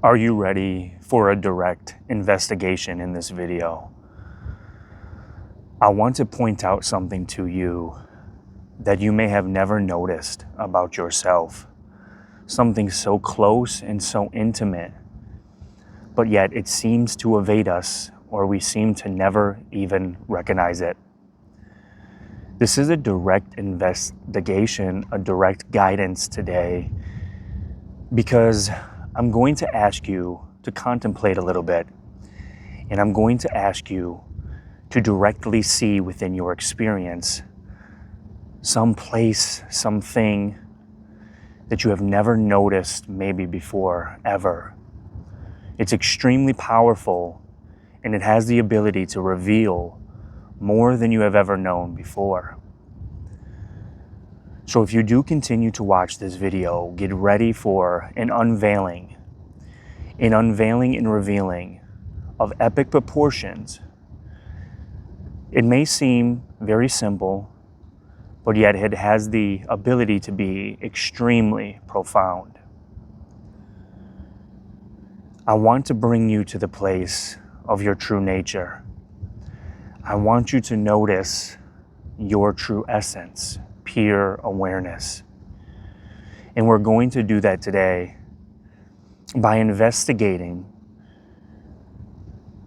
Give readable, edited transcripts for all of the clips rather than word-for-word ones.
Are you ready for a direct investigation in this video? I want to point out something to you that you may have never noticed about yourself. Something so close and so intimate, but yet it seems to evade us, or we seem to never even recognize it. This is a direct investigation, a direct guidance today, because I'm going to ask you to contemplate a little bit, and I'm going to ask you to directly see within your experience some place, something that you have never noticed maybe before, ever. It's extremely powerful, and it has the ability to reveal more than you have ever known before. So if you do continue to watch this video, get ready for an unveiling and revealing of epic proportions. It may seem very simple, but yet it has the ability to be extremely profound. I want to bring you to the place of your true nature. I want you to notice your true essence, pure awareness. And we're going to do that today by investigating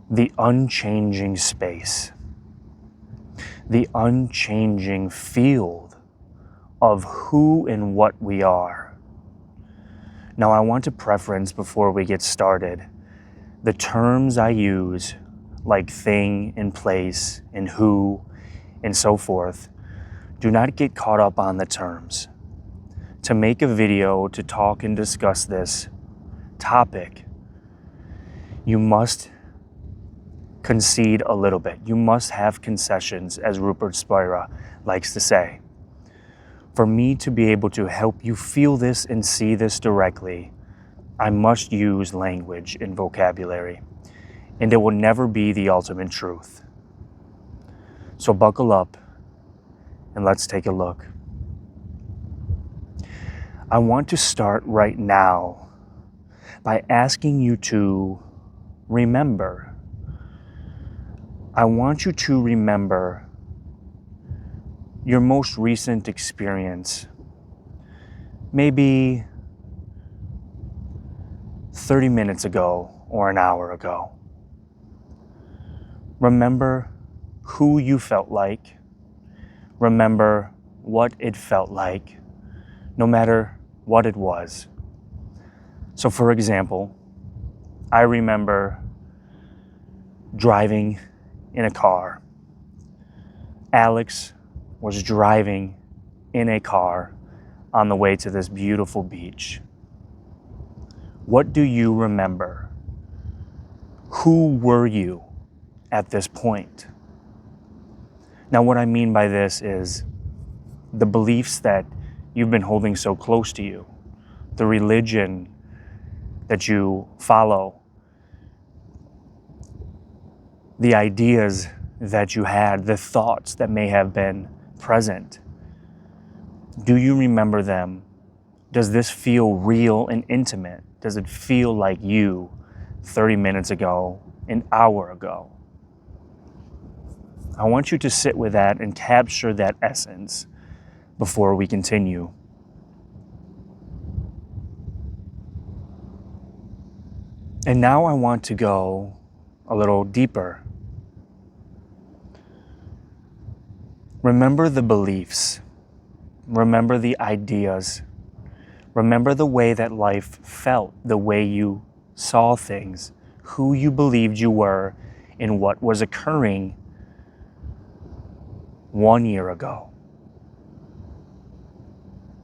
the unchanging space, the unchanging field of who and what we are. Now, I want to preference before we get started, the terms I use, like thing and place and who and so forth, do not get caught up on the terms. To make a video to talk and discuss this topic, you must concede a little bit. You must have concessions, as Rupert Spira likes to say. For me to be able to help you feel this and see this directly, I must use language and vocabulary, and it will never be the ultimate truth. So buckle up and let's take a look. I want to start right now by asking you to remember. I want you to remember your most recent experience, maybe 30 minutes ago or an hour ago. Remember who you felt like. Remember what it felt like, no matter what it was. So for example, I remember driving in a car. Alex was driving in a car on the way to this beautiful beach. What do you remember? Who were you at this point? Now, what I mean by this is the beliefs that you've been holding so close to you, the religion that you follow, the ideas that you had, the thoughts that may have been present. Do you remember them? Does this feel real and intimate? Does it feel like you 30 minutes ago, an hour ago? I want you to sit with that and capture that essence before we continue. And now I want to go a little deeper. Remember the beliefs. Remember the ideas. Remember the way that life felt, the way you saw things, who you believed you were, and what was occurring 1 year ago.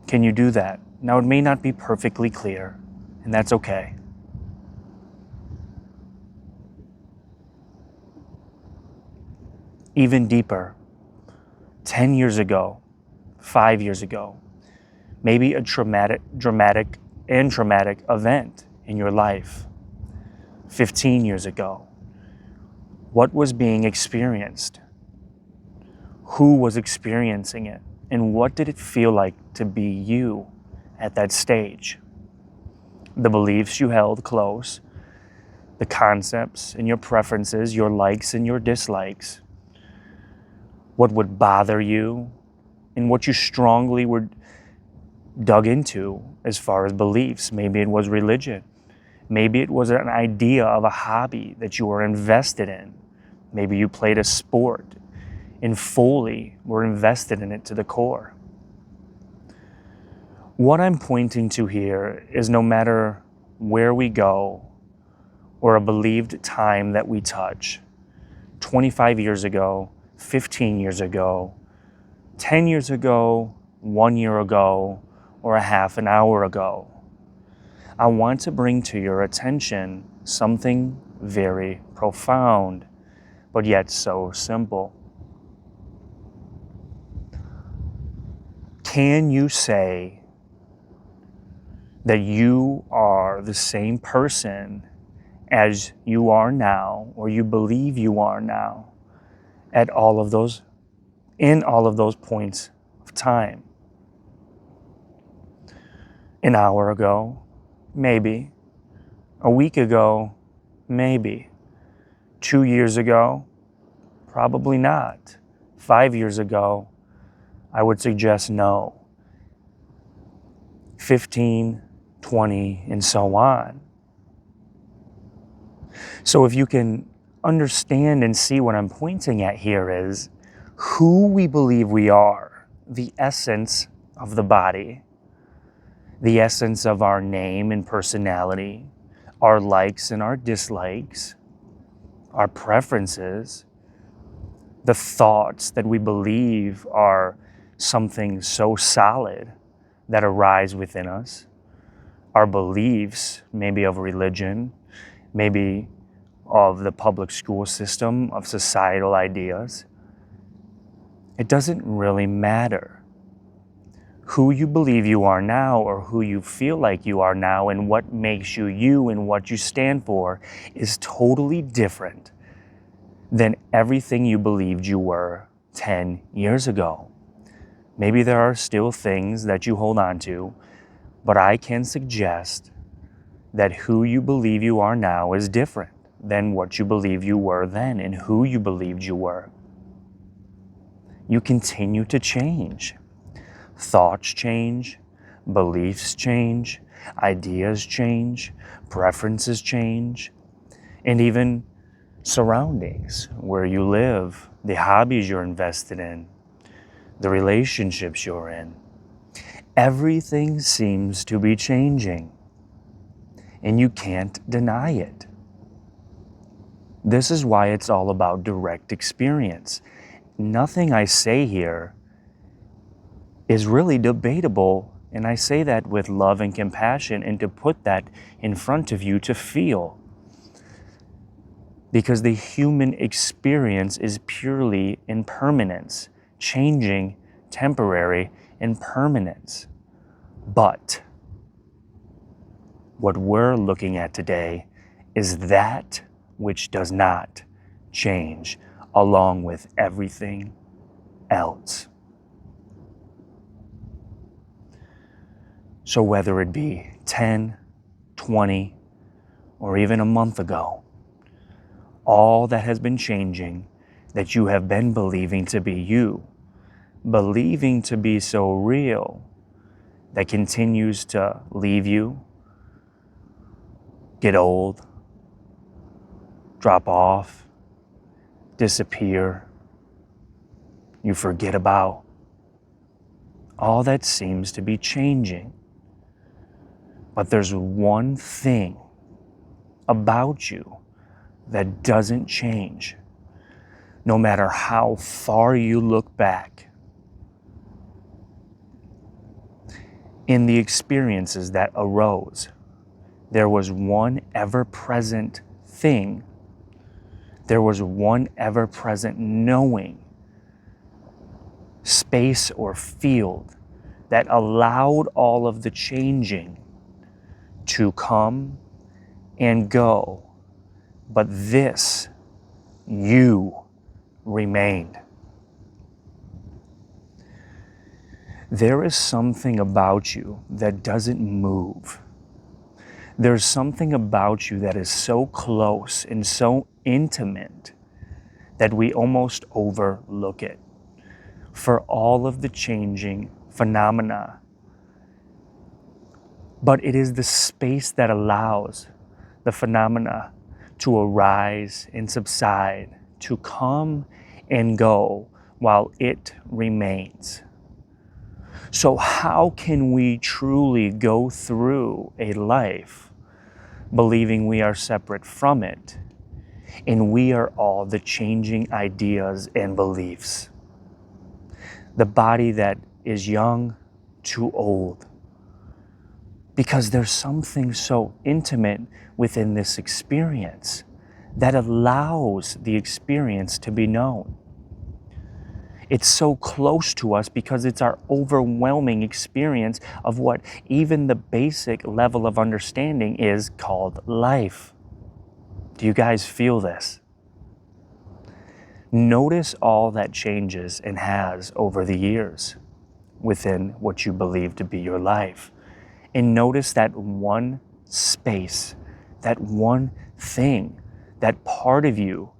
Can you do that? Now, it may not be perfectly clear, and that's okay. Even deeper, 10 years ago, 5 years ago, maybe a dramatic event in your life, 15 years ago. What was being experienced? Who was experiencing it? And what did it feel like to be you at that stage? the beliefs you held close, the concepts and your preferences, your likes and your dislikes, what would bother you, and what you strongly were dug into as far as beliefs. Maybe it was religion. Maybe it was an idea of a hobby that you were invested in. Maybe you played a sport and fully were invested in it to the core. What I'm pointing to here is no matter where we go or a believed time that we touch, 25 years ago, 15 years ago, 10 years ago, 1 year ago, or a half an hour ago, I want to bring to your attention something very profound, but yet so simple. Can you say that you are the same person as you are now, or you believe you are now, in all of those points of time? An hour ago, maybe. A week ago, maybe. 2 years ago, probably not. 5 years ago, I would suggest no. 15, 20, and so on. So if you can understand and see what I'm pointing at here is who we believe we are, the essence of the body, the essence of our name and personality, our likes and our dislikes, our preferences, the thoughts that we believe are something so solid that arise within us, our beliefs, maybe of religion, maybe of the public school system, of societal ideas. It doesn't really matter. Who you believe you are now or who you feel like you are now and what makes you you and what you stand for is totally different than everything you believed you were 10 years ago. Maybe there are still things that you hold on to, but I can suggest that who you believe you are now is different than what you believe you were then and who you believed you were. You continue to change. Thoughts change, beliefs change, ideas change, preferences change, and even surroundings, where you live, the hobbies you're invested in, the relationships you're in. Everything seems to be changing, and you can't deny it. This is why it's all about direct experience. Nothing I say here is really debatable, and I say that with love and compassion and to put that in front of you to feel. Because the human experience is purely impermanence, changing, temporary, impermanence. But what we're looking at today is that which does not change, along with everything else. So whether it be 10, 20, or even a month ago, all that has been changing, that you have been believing to be you, believing to be so real, that continues to leave you, get old, drop off, disappear, you forget about. All that seems to be changing. But there's one thing about you that doesn't change. No matter how far you look back in the experiences that arose, there was one ever-present thing. There was one ever-present knowing, space or field that allowed all of the changing to come and go. But this, you, remained. There is something about you that doesn't move. There's something about you that is so close and so intimate that we almost overlook it. For all of the changing phenomena. But it is the space that allows the phenomena to arise and subside, to come and go while it remains. So how can we truly go through a life believing we are separate from it and we are all the changing ideas and beliefs? The body that is young to old. Because there's something so intimate within this experience that allows the experience to be known. It's so close to us because it's our overwhelming experience of what even the basic level of understanding is called life. Do you guys feel this? Notice all that changes and has over the years within what you believe to be your life. And notice that one space, that one thing, that part of you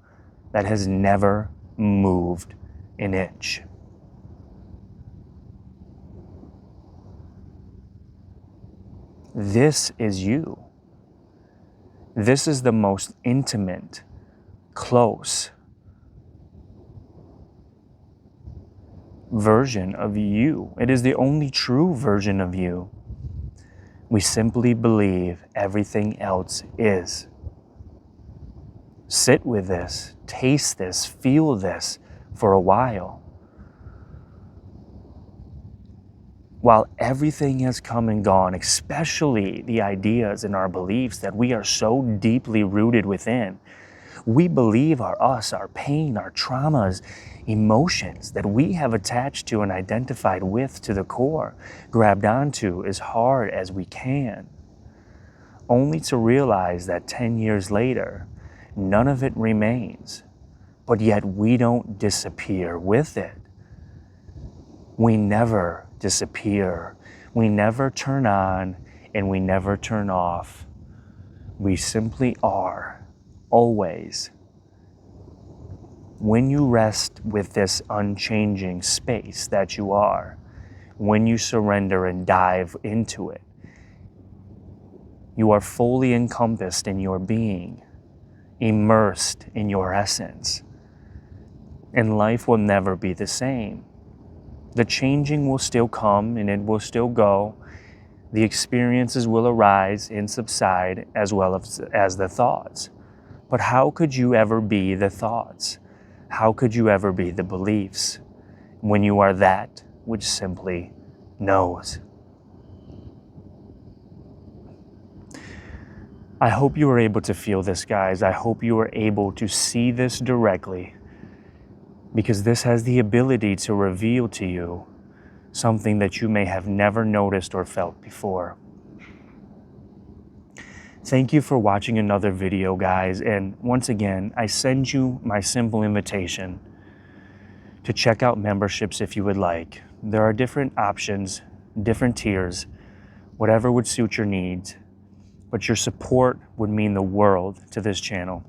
that has never moved an inch. This is you. This is the most intimate, close version of you. It is the only true version of you. We simply believe everything else is. Sit with this, taste this, feel this for a while. While everything has come and gone, especially the ideas and our beliefs that we are so deeply rooted within, we believe are us, our pain, our traumas, emotions that we have attached to and identified with to the core, grabbed onto as hard as we can, only to realize that 10 years later, none of it remains, but yet we don't disappear with it. We never disappear. We never turn on and we never turn off. We simply are, always. When you rest with this unchanging space that you are, when you surrender and dive into it, you are fully encompassed in your being, immersed in your essence, and life will never be the same. The changing will still come and it will still go. The experiences will arise and subside as well as the thoughts. But how could you ever be the thoughts? How could you ever be the beliefs when you are that which simply knows? I hope you were able to feel this, guys. I hope you were able to see this directly, because this has the ability to reveal to you something that you may have never noticed or felt before. Thank you for watching another video, guys. And once again, I send you my simple invitation to check out memberships if you would like. There are different options, different tiers, whatever would suit your needs. But your support would mean the world to this channel.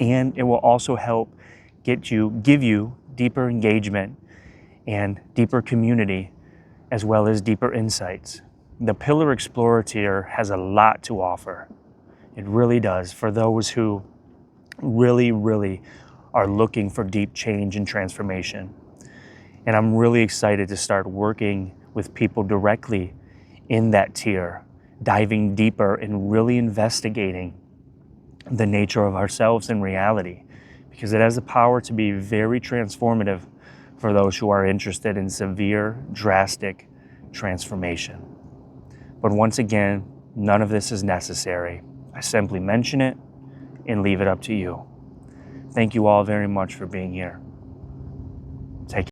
And it will also help give you deeper engagement and deeper community, as well as deeper insights. The Pillar Explorer tier has a lot to offer. It really does, for those who really are looking for deep change and transformation. And I'm really excited to start working with people directly in that tier, diving deeper and really investigating the nature of ourselves in reality, because it has the power to be very transformative for those who are interested in severe, drastic transformation. But once again, none of this is necessary. I simply mention it and leave it up to you. Thank you all very much for being here.